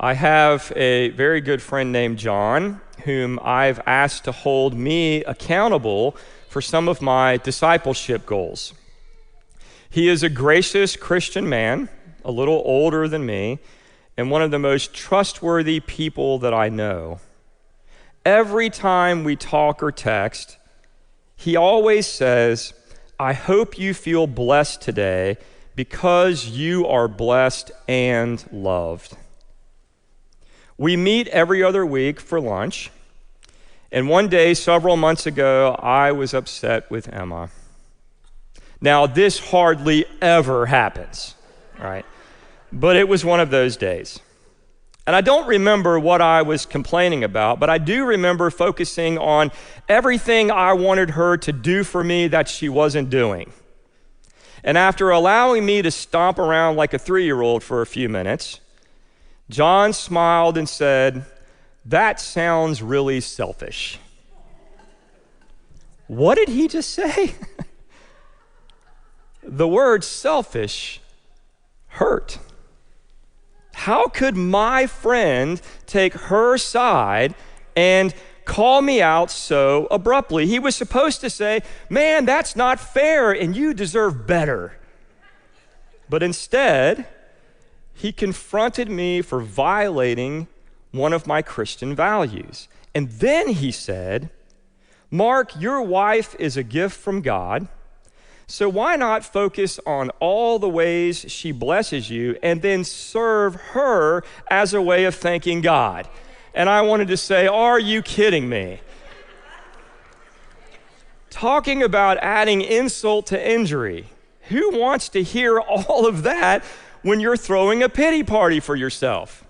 I have a very good friend named John, whom I've asked to hold me accountable for some of my discipleship goals. He is a gracious Christian man, a little older than me, and one of the most trustworthy people that I know. Every time we talk or text, he always says, "I hope you feel blessed today because you are blessed and loved." We meet every other week for lunch, and one day several months ago, I was upset with Emma. Now, this hardly ever happens, right? But it was one of those days. And I don't remember what I was complaining about, but I do remember focusing on everything I wanted her to do for me that she wasn't doing. And after allowing me to stomp around like a 3-year-old for a few minutes, John smiled and said, "That sounds really selfish." What did he just say? The word selfish hurt. How could my friend take her side and call me out so abruptly? He was supposed to say, "Man, that's not fair and you deserve better." But instead, he confronted me for violating one of my Christian values. And then he said, "Mark, your wife is a gift from God. So why not focus on all the ways she blesses you and then serve her as a way of thanking God?" And I wanted to say, are you kidding me? Talking about adding insult to injury. Who wants to hear all of that when you're throwing a pity party for yourself?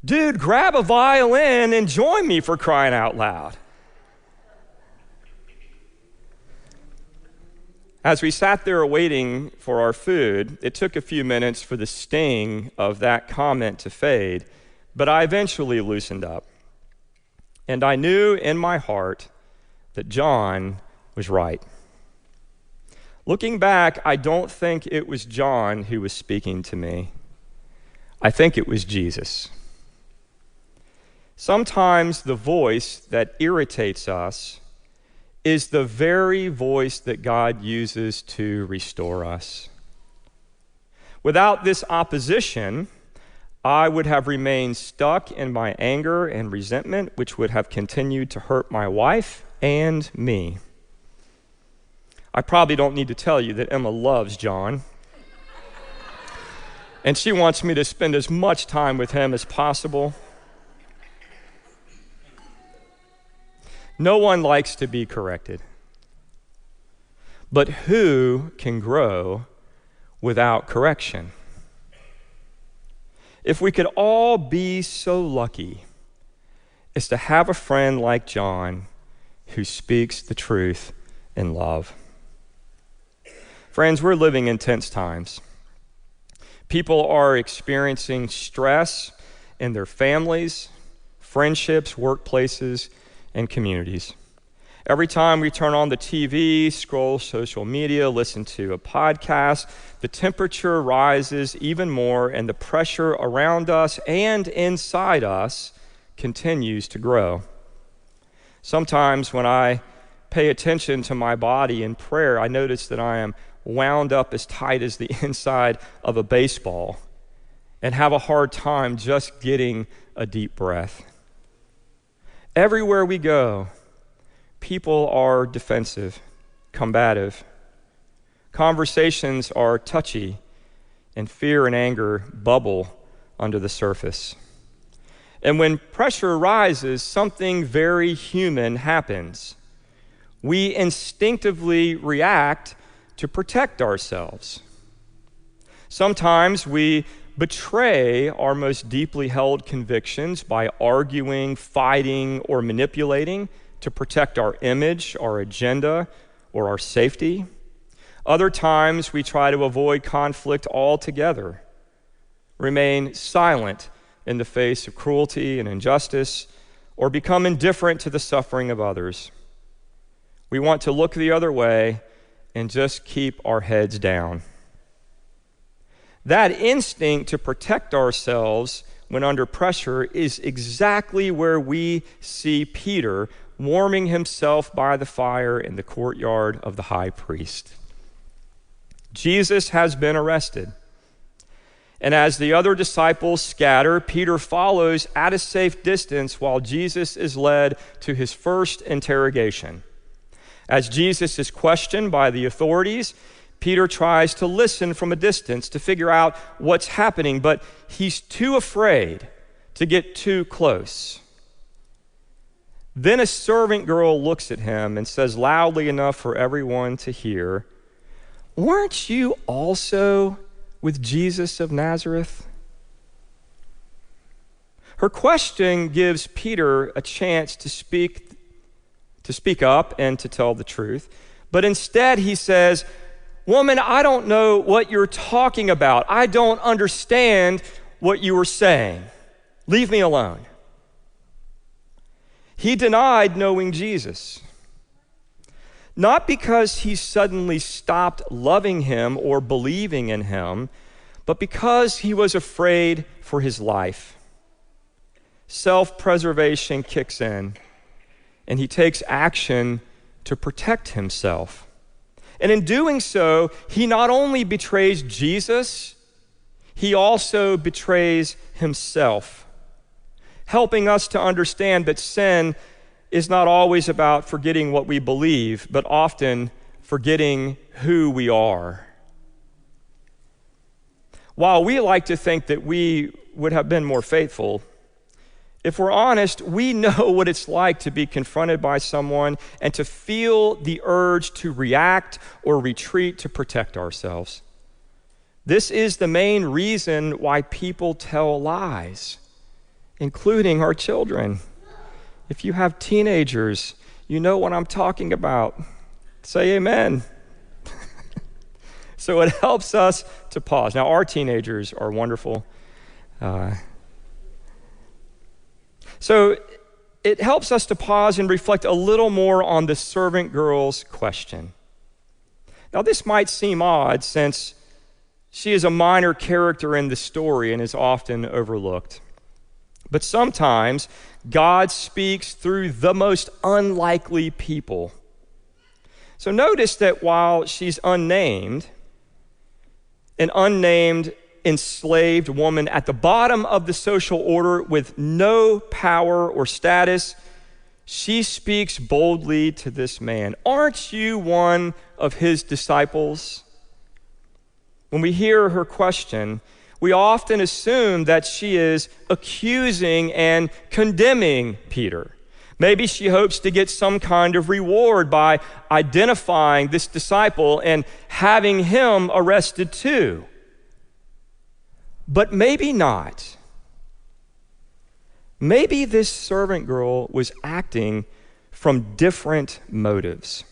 Dude, grab a violin and join me, for crying out loud. As we sat there waiting for our food, it took a few minutes for the sting of that comment to fade, but I eventually loosened up. And I knew in my heart that John was right. Looking back, I don't think it was John who was speaking to me. I think it was Jesus. Sometimes the voice that irritates us is the very voice that God uses to restore us. Without this opposition, I would have remained stuck in my anger and resentment, which would have continued to hurt my wife and me. I probably don't need to tell you that Emma loves John, and she wants me to spend as much time with him as possible. No one likes to be corrected. But who can grow without correction? If we could all be so lucky as to have a friend like John who speaks the truth in love. Friends, we're living in tense times. People are experiencing stress in their families, friendships, workplaces, and communities. Every time we turn on the TV, scroll social media, listen to a podcast, the temperature rises even more and the pressure around us and inside us continues to grow. Sometimes when I pay attention to my body in prayer, I notice that I am wound up as tight as the inside of a baseball and have a hard time just getting a deep breath. Everywhere we go, people are defensive, combative. Conversations are touchy, and fear and anger bubble under the surface. And when pressure rises, something very human happens. We instinctively react to protect ourselves. Sometimes we betray our most deeply held convictions by arguing, fighting, or manipulating to protect our image, our agenda, or our safety. Other times we try to avoid conflict altogether, remain silent in the face of cruelty and injustice, or become indifferent to the suffering of others. We want to look the other way and just keep our heads down. That instinct to protect ourselves when under pressure is exactly where we see Peter warming himself by the fire in the courtyard of the high priest. Jesus has been arrested. And as the other disciples scatter, Peter follows at a safe distance while Jesus is led to his first interrogation. As Jesus is questioned by the authorities, Peter tries to listen from a distance to figure out what's happening, but he's too afraid to get too close. Then a servant girl looks at him and says loudly enough for everyone to hear, "Weren't you also with Jesus of Nazareth?" Her question gives Peter a chance to speak up and to tell the truth. But instead he says, "Woman, I don't know what you're talking about. I don't understand what you were saying. Leave me alone." He denied knowing Jesus. Not because he suddenly stopped loving him or believing in him, but because he was afraid for his life. Self-preservation kicks in, and he takes action to protect himself. And in doing so, he not only betrays Jesus, he also betrays himself, helping us to understand that sin is not always about forgetting what we believe, but often forgetting who we are. While we like to think that we would have been more faithful, if we're honest, we know what it's like to be confronted by someone and to feel the urge to react or retreat to protect ourselves. This is the main reason why people tell lies, including our children. If you have teenagers, you know what I'm talking about. Say amen. So it helps us to pause. Now, our teenagers are wonderful. So it helps us to pause and reflect a little more on the servant girl's question. Now, this might seem odd since she is a minor character in the story and is often overlooked. But sometimes God speaks through the most unlikely people. So notice that while she's unnamed, an unnamed enslaved woman at the bottom of the social order with no power or status, she speaks boldly to this man. "Aren't you one of his disciples?" When we hear her question, we often assume that she is accusing and condemning Peter. Maybe she hopes to get some kind of reward by identifying this disciple and having him arrested too. But maybe not. Maybe this servant girl was acting from different motives.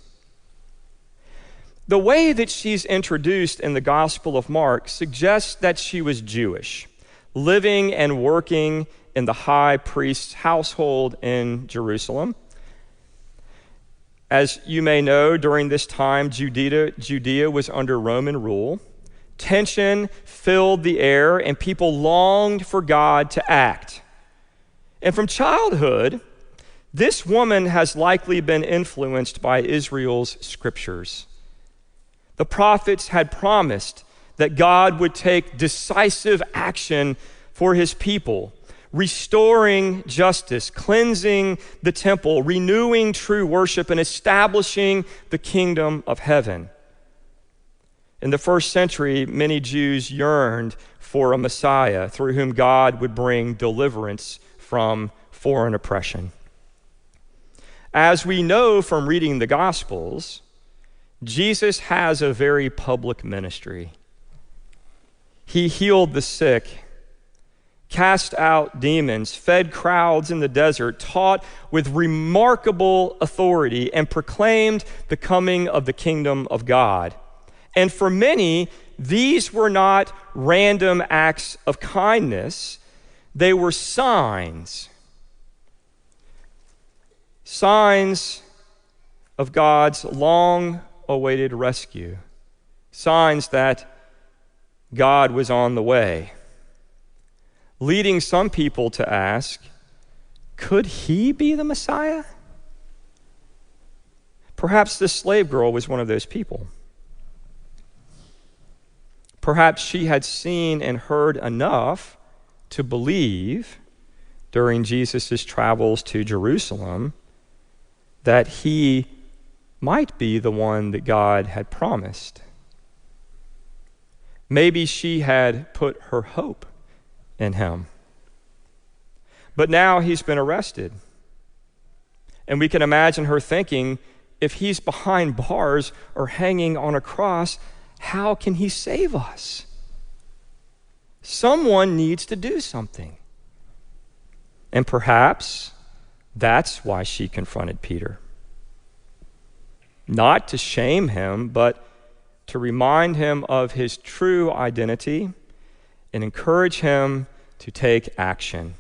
The way that she's introduced in the Gospel of Mark suggests that she was Jewish, living and working in the high priest's household in Jerusalem. As you may know, during this time, Judea was under Roman rule. Tension filled the air, and people longed for God to act. And from childhood, this woman has likely been influenced by Israel's scriptures. The prophets had promised that God would take decisive action for his people, restoring justice, cleansing the temple, renewing true worship, and establishing the kingdom of heaven. In the first century, many Jews yearned for a Messiah through whom God would bring deliverance from foreign oppression. As we know from reading the Gospels, Jesus has a very public ministry. He healed the sick, cast out demons, fed crowds in the desert, taught with remarkable authority, and proclaimed the coming of the kingdom of God. And for many, these were not random acts of kindness, they were signs. Signs of God's long-awaited rescue. Signs that God was on the way. leading some people to ask, could he be the Messiah? Perhaps this slave girl was one of those people. Perhaps she had seen and heard enough to believe during Jesus' travels to Jerusalem that he might be the one that God had promised. Maybe she had put her hope in him. But now he's been arrested. And we can imagine her thinking, if he's behind bars or hanging on a cross, how can he save us? Someone needs to do something. And perhaps that's why she confronted Peter. Not to shame him, but to remind him of his true identity and encourage him to take action,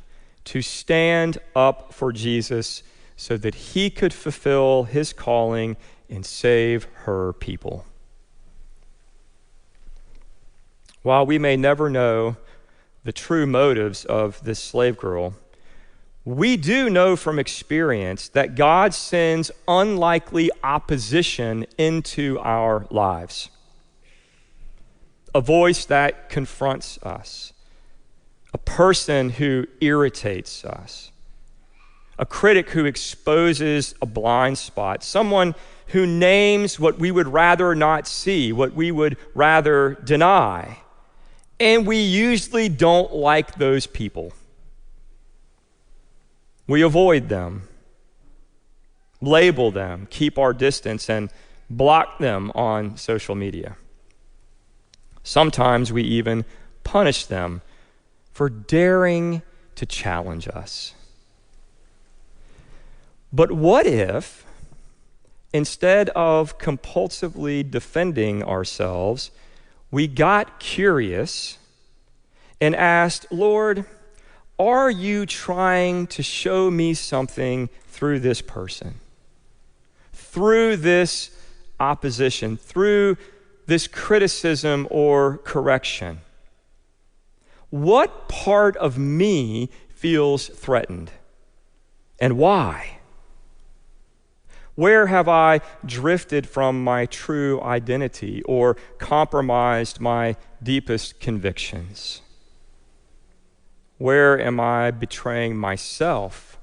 to stand up for Jesus so that he could fulfill his calling and save her people. While we may never know the true motives of this slave girl, we do know from experience that God sends unlikely opposition into our lives. A voice that confronts us, a person who irritates us, a critic who exposes a blind spot, someone who names what we would rather not see, what we would rather deny. And we usually don't like those people. We avoid them, label them, keep our distance, and block them on social media. Sometimes we even punish them for daring to challenge us. But what if, instead of compulsively defending ourselves, we got curious and asked, Lord, are you trying to show me something through this person, through this opposition, through this criticism or correction? What part of me feels threatened, and why? Where have I drifted from my true identity or compromised my deepest convictions? Where am I betraying myself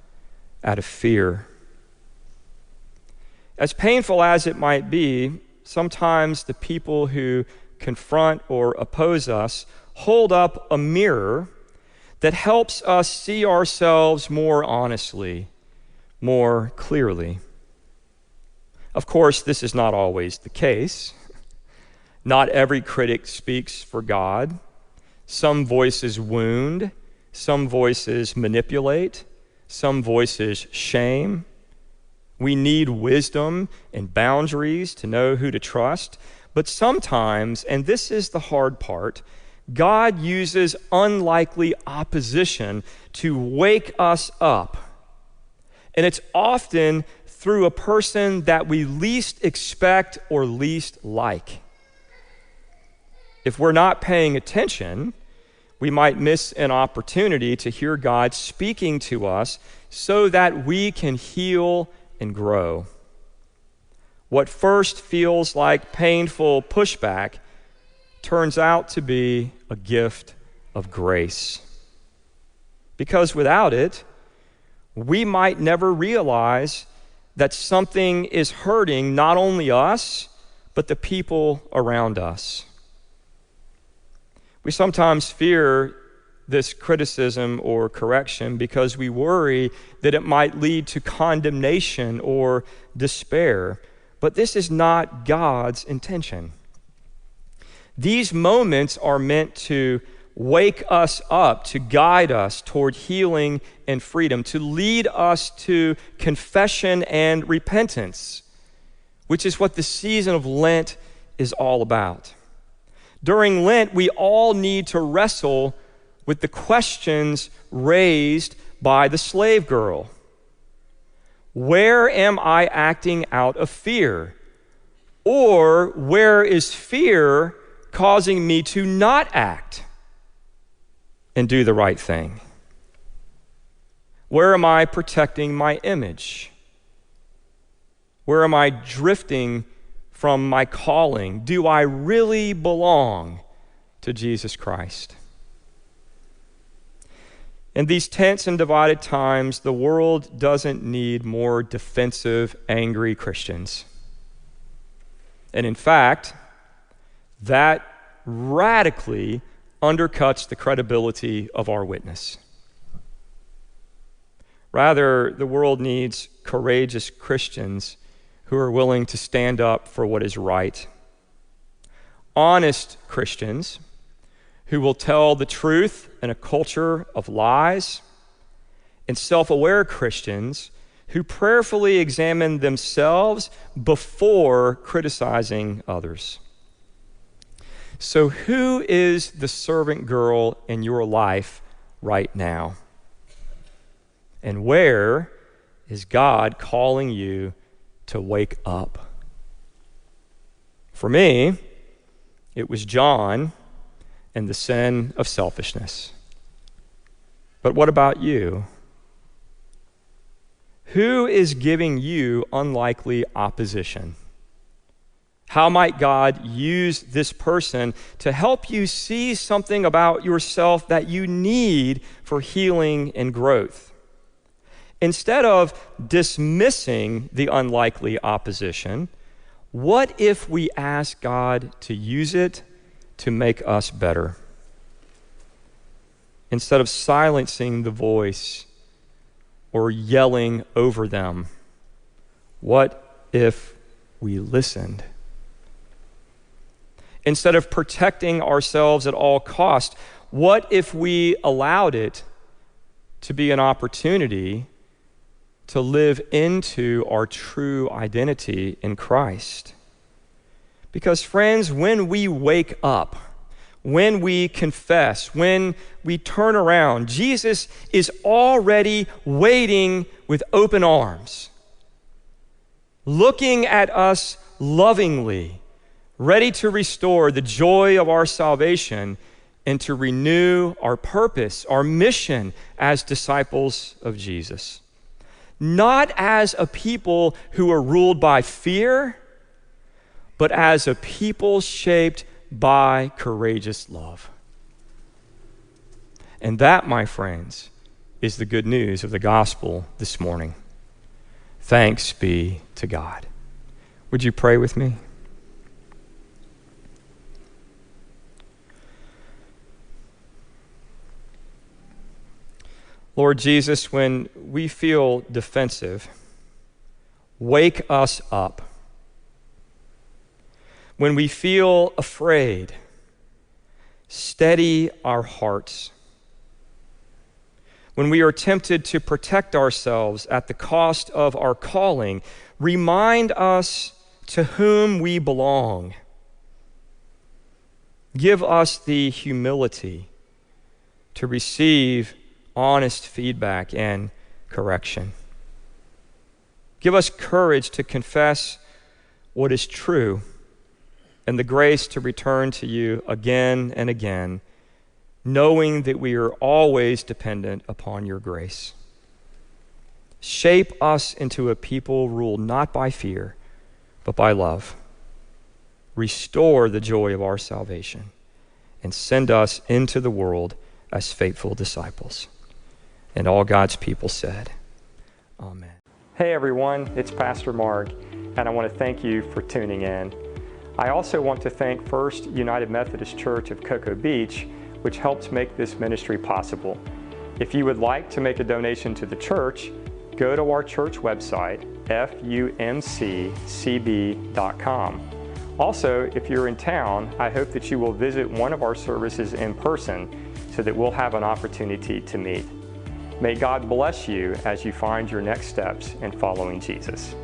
out of fear? As painful as it might be, sometimes the people who confront or oppose us hold up a mirror that helps us see ourselves more honestly, more clearly. Of course, this is not always the case. Not every critic speaks for God. Some voices wound, some voices manipulate, some voices shame. We need wisdom and boundaries to know who to trust. But sometimes, and this is the hard part, God uses unlikely opposition to wake us up. And it's often through a person that we least expect or least like. If we're not paying attention, we might miss an opportunity to hear God speaking to us so that we can heal and grow. What first feels like painful pushback turns out to be a gift of grace. Because without it, we might never realize that something is hurting not only us, but the people around us. We sometimes fear this criticism or correction because we worry that it might lead to condemnation or despair. But this is not God's intention. These moments are meant to wake us up, to guide us toward healing and freedom, to lead us to confession and repentance, which is what the season of Lent is all about. During Lent, we all need to wrestle with the questions raised by the slave girl. Where am I acting out of fear? Or where is fear causing me to not act? and do the right thing? Where am I protecting my image? Where am I drifting from my calling? Do I really belong to Jesus Christ? In these tense and divided times, the world doesn't need more defensive, angry Christians. And in fact, that radically undercuts the credibility of our witness. Rather, the world needs courageous Christians who are willing to stand up for what is right. Honest Christians who will tell the truth in a culture of lies, and self-aware Christians who prayerfully examine themselves before criticizing others. So who is the servant girl in your life right now? And where is God calling you to wake up? For me, it was John and the sin of selfishness. But what about you? Who is giving you unlikely opposition? How might God use this person to help you see something about yourself that you need for healing and growth? Instead of dismissing the unlikely opposition, what if we ask God to use it to make us better? Instead of silencing the voice or yelling over them, what if we listened? Instead of protecting ourselves at all costs, what if we allowed it to be an opportunity to live into our true identity in Christ? Because friends, when we wake up, when we confess, when we turn around, Jesus is already waiting with open arms, looking at us lovingly, ready to restore the joy of our salvation and to renew our purpose, our mission as disciples of Jesus. Not as a people who are ruled by fear, but as a people shaped by courageous love. And that, my friends, is the good news of the gospel this morning. Thanks be to God. Would you pray with me? Lord Jesus, when we feel defensive, wake us up. When we feel afraid, steady our hearts. When we are tempted to protect ourselves at the cost of our calling, remind us to whom we belong. Give us the humility to receive honest feedback and correction. Give us courage to confess what is true and the grace to return to you again and again, knowing that we are always dependent upon your grace. Shape us into a people ruled not by fear, but by love. Restore the joy of our salvation and send us into the world as faithful disciples. And all God's people said, Amen. Hey everyone, it's Pastor Mark, and I want to thank you for tuning in. I also want to thank First United Methodist Church of Cocoa Beach, which helps make this ministry possible. If you would like to make a donation to the church, go to our church website, fumccb.com. Also, if you're in town, I hope that you will visit one of our services in person so that we'll have an opportunity to meet. May God bless you as you find your next steps in following Jesus.